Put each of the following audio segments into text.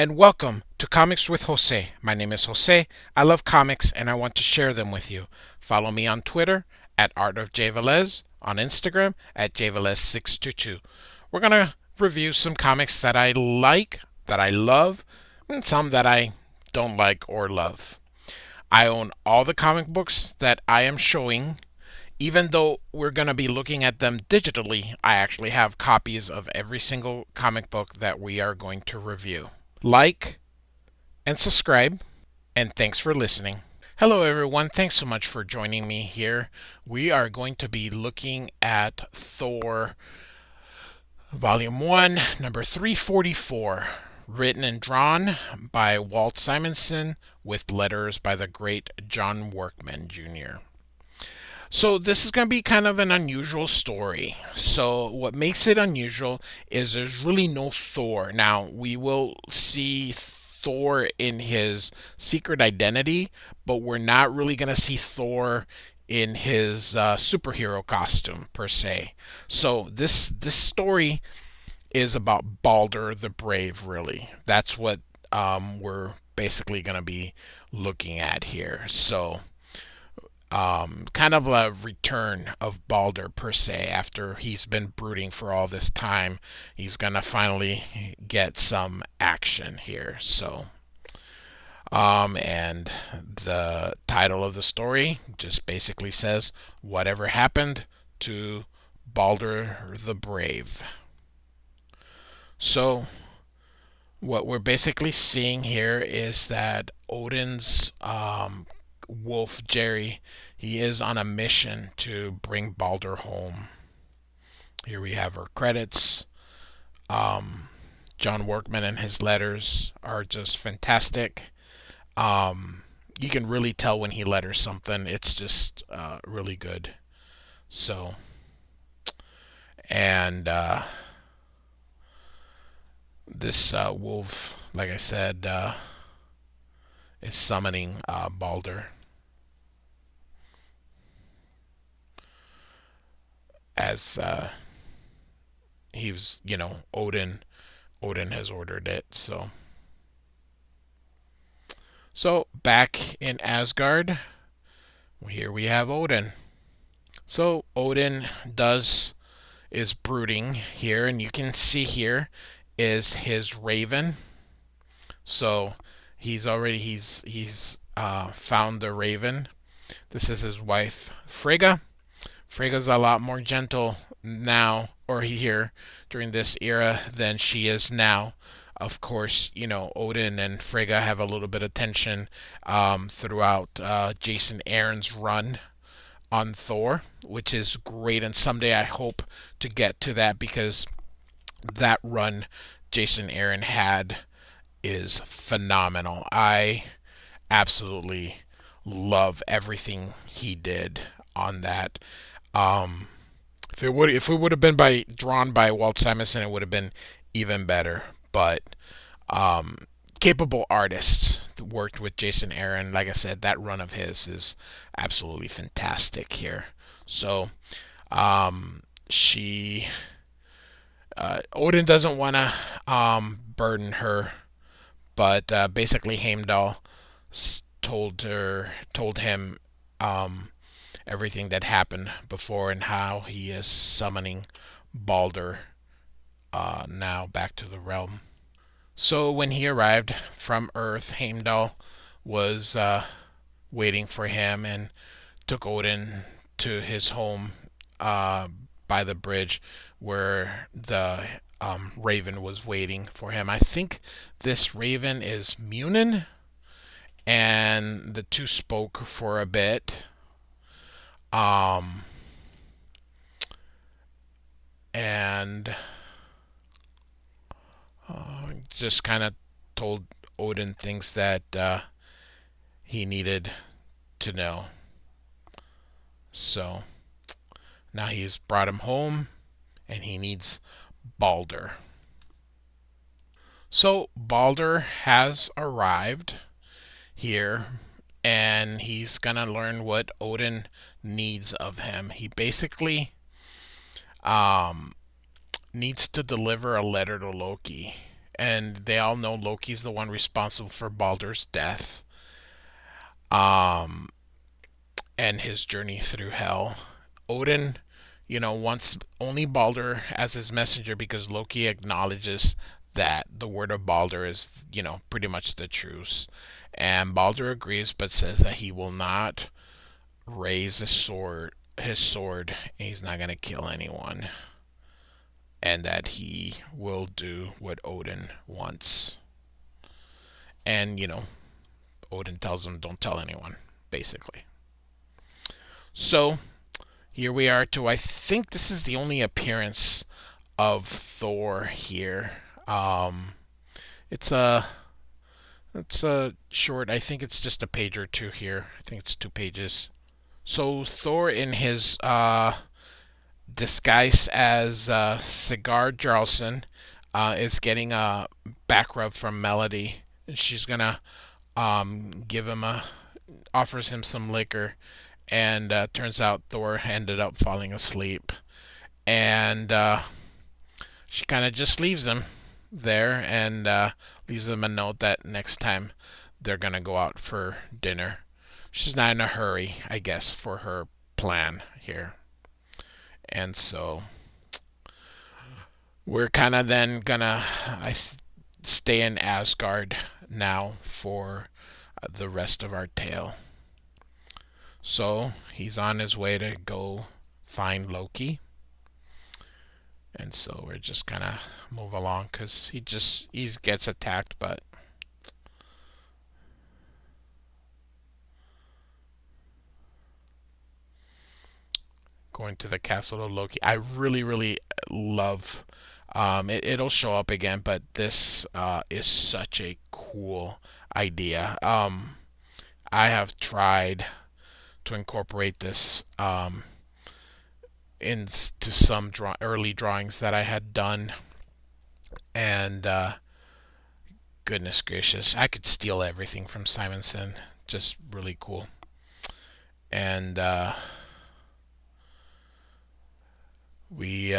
and welcome to Comics with Jose. My name is Jose. I love comics and I want to share them with you. Follow me on Twitter at Art of J Velez, on Instagram at jvelez622. We're going to review some comics that I like, that I love, and some that I don't like or love. I own all the comic books that I am showing. Even though we're going to be looking at them digitally, I actually have copies of every single comic book that we are going to review. Like and subscribe, and thanks for listening. Hello, everyone. Thanks so much for joining me here. We are going to be looking at Thor Volume 1, number 344, written and drawn by Walt Simonson with letters by the great John Workman Jr. So this is going to be kind of an unusual story. So what makes it unusual is there's really no Thor. Now, we will see Thor in his secret identity, but we're not really going to see Thor in his superhero costume per se. So this story is about Balder the Brave, really. That's what we're basically going to be looking at here. So kind of a return of Balder per se. After he's been brooding for all this time, he's gonna finally get some action here. And the title of the story just basically says, "Whatever happened to Balder the Brave?" So what we're basically seeing here is that Odin's wolf Jerry, he is on a mission to bring Balder home. Here we have our credits. Um, John Workman and his letters are just fantastic. You can really tell when he letters something. It's just really good. So, and this wolf, like I said, is summoning Balder as he was, Odin has ordered it. So back in Asgard, here we have Odin. So Odin does is brooding here, and you can see here is his raven. So he's found the raven. This is his wife Frigga. Frigga's a lot more gentle now, or here during this era, than she is now. Of course, Odin and Frigga have a little bit of tension throughout Jason Aaron's run on Thor, which is great. And someday I hope to get to that because that run Jason Aaron had is phenomenal. I absolutely love everything he did on that. Um, if it would have been drawn by Walt Simonson, it would have been even better. But um, capable artists worked with Jason Aaron. Like I said, that run of his is absolutely fantastic here. So she Odin doesn't want to burden her, but basically Heimdall told him everything that happened before and how he is summoning Balder now back to the realm. So when he arrived from Earth, Heimdall was waiting for him and took Odin to his home uh, by the bridge where the raven was waiting for him. I think this raven is Munin, and the two spoke for a bit. Um, and just kind of told Odin things that he needed to know. So now he's brought him home and he needs Balder. So Balder has arrived here and he's gonna learn what Odin needs of him. He basically um, needs to deliver a letter to Loki, and they all know Loki's the one responsible for Baldur's death, um, and his journey through hell. Odin, wants only Baldur as his messenger because Loki acknowledges that the word of Baldur is, pretty much the truth. And Baldur agrees, but says that he will not raise his sword, and he's not gonna kill anyone, and that he will do what Odin wants. And Odin tells him, "Don't tell anyone," basically. So here we are to, I think this is the only appearance of Thor here. It's a it's a short. I think it's just a page or two here. I think it's 2 pages. So Thor, in his disguise as Cigar Jarlson, is getting a back rub from Melody. She's gonna give him offers him some liquor, and turns out Thor ended up falling asleep, and she kind of just leaves him there, and leaves him a note that next time they're gonna go out for dinner. She's not in a hurry, I guess, for her plan here. And so we're kind of then gonna stay in Asgard now for the rest of our tale. So he's on his way to go find Loki, and so we're just gonna move along because he gets attacked, but going to the castle of Loki. I really, really love. It'll show up again, but this is such a cool idea. I have tried to incorporate this into some early drawings that I had done, and goodness gracious, I could steal everything from Simonson. Just really cool. And we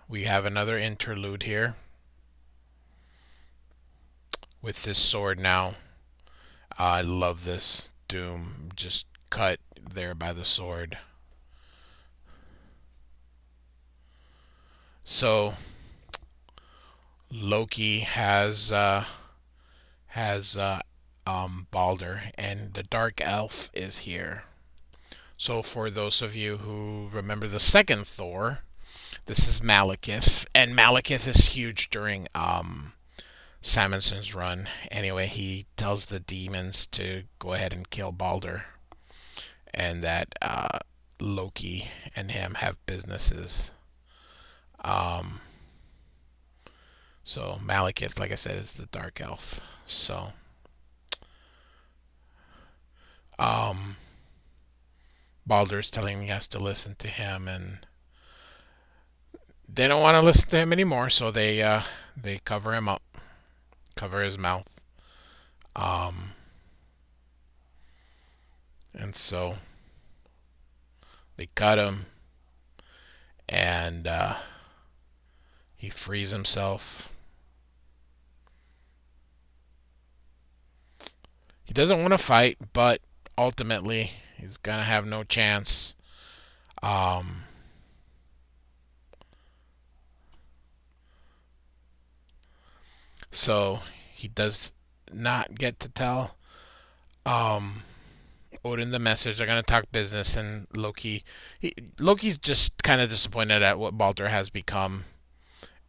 we have another interlude here with this sword now. I love this. Doom just cut there by the sword. So Loki has Balder, and the dark elf is here. So for those of you who remember the second Thor, this is Malekith, and Malekith is huge during Simonson's run. Anyway, he tells the demons to go ahead and kill Balder, and that Loki and him have businesses. Um, so Malekith, like I said, is the dark elf. So um, Balder's telling him he has to listen to him, and they don't want to listen to him anymore. So they cover him up, cover his mouth, um, and so they cut him, and he frees himself. He doesn't want to fight, but ultimately he's gonna have no chance. Um, so he does not get to tell um, Odin the message. They're gonna talk business, and Loki's just kind of disappointed at what Balder has become,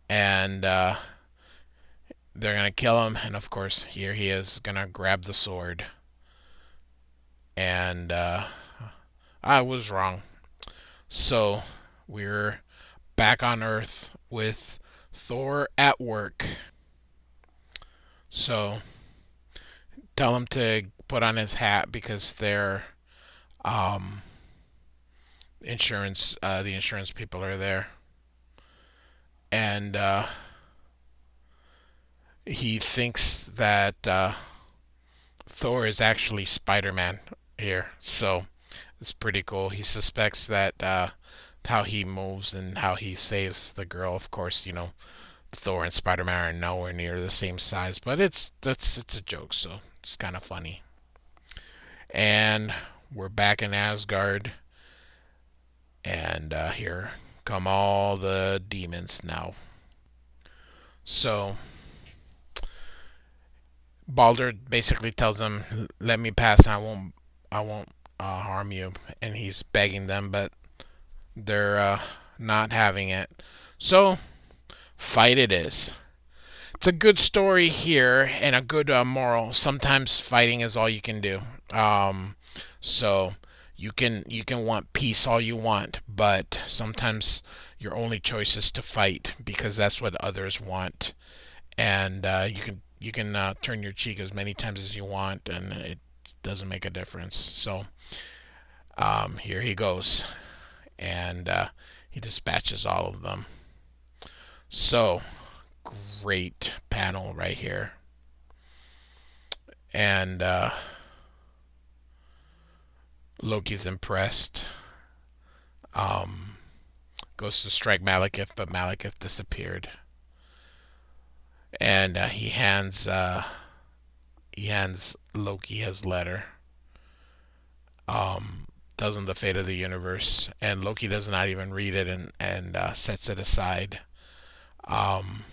and they're gonna kill him. And of course, here he is gonna grab the sword, and I was wrong. So we're back on Earth with Thor at work. So tell him to put on his hat because their um, the insurance people are there, and he thinks that Thor is actually Spider-Man here. So it's pretty cool. He suspects that how he moves and how he saves the girl. Of course, Thor and Spider-Man are nowhere near the same size, but it's a joke, so it's kind of funny. And we're back in Asgard, and here come all the demons now. So Balder basically tells them, "Let me pass, and I won't harm you." And he's begging them, but they're not having it. So fight it is. It's a good story here and a good moral. Sometimes fighting is all you can do. Um, so you can want peace all you want, but sometimes your only choice is to fight because that's what others want. And you can turn your cheek as many times as you want, and it doesn't make a difference. So here he goes, and he dispatches all of them. So great panel right here. And Loki's impressed. Um, Goes to strike Malekith, but Malekith disappeared. And he hands Loki his letter. Tells him the fate of the universe, and Loki does not even read it and sets it aside. Um,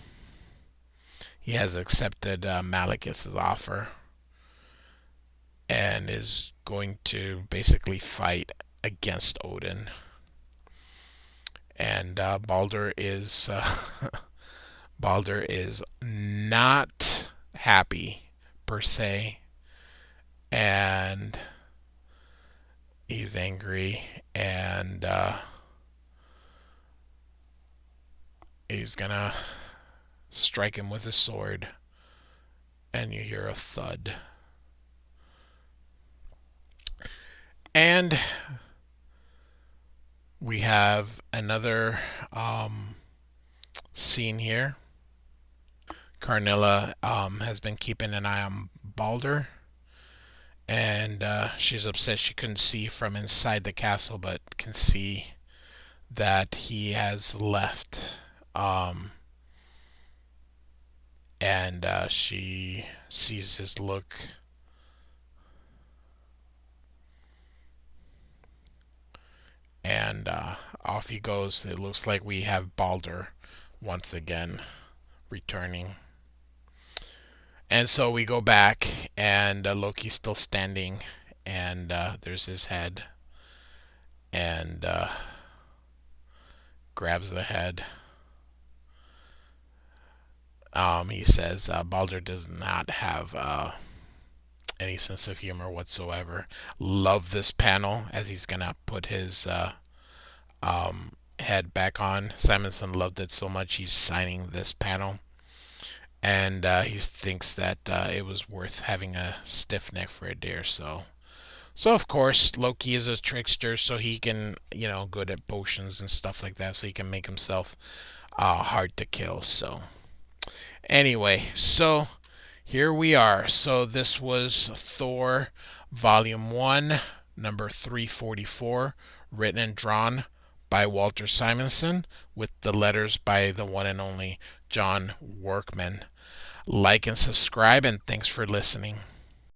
he has accepted Malekith's offer and is going to basically fight against Odin. And Balder is not happy per se, and he's angry, and he's gonna strike him with his sword, and you hear a thud. And we have another scene here. Carnilla has been keeping an eye on Balder, and she's upset she couldn't see from inside the castle, but can see that he has left. Um, and she sees his look, and off he goes. It looks like we have Balder once again returning. And so we go back, and Loki's still standing, and there's his head, and grabs the head. He says Balder does not have any sense of humor whatsoever. Love this panel as he's gonna put his head back on. Simonson loved it so much he's signing this panel, and he thinks that it was worth having a stiff neck for a dare. So of course Loki is a trickster, so he can good at potions and stuff like that, so he can make himself hard to kill. So anyway, so here we are. So this was Thor Volume 1, number 344, written and drawn by Walter Simonson, with the letters by the one and only John Workman. Like and subscribe, and thanks for listening.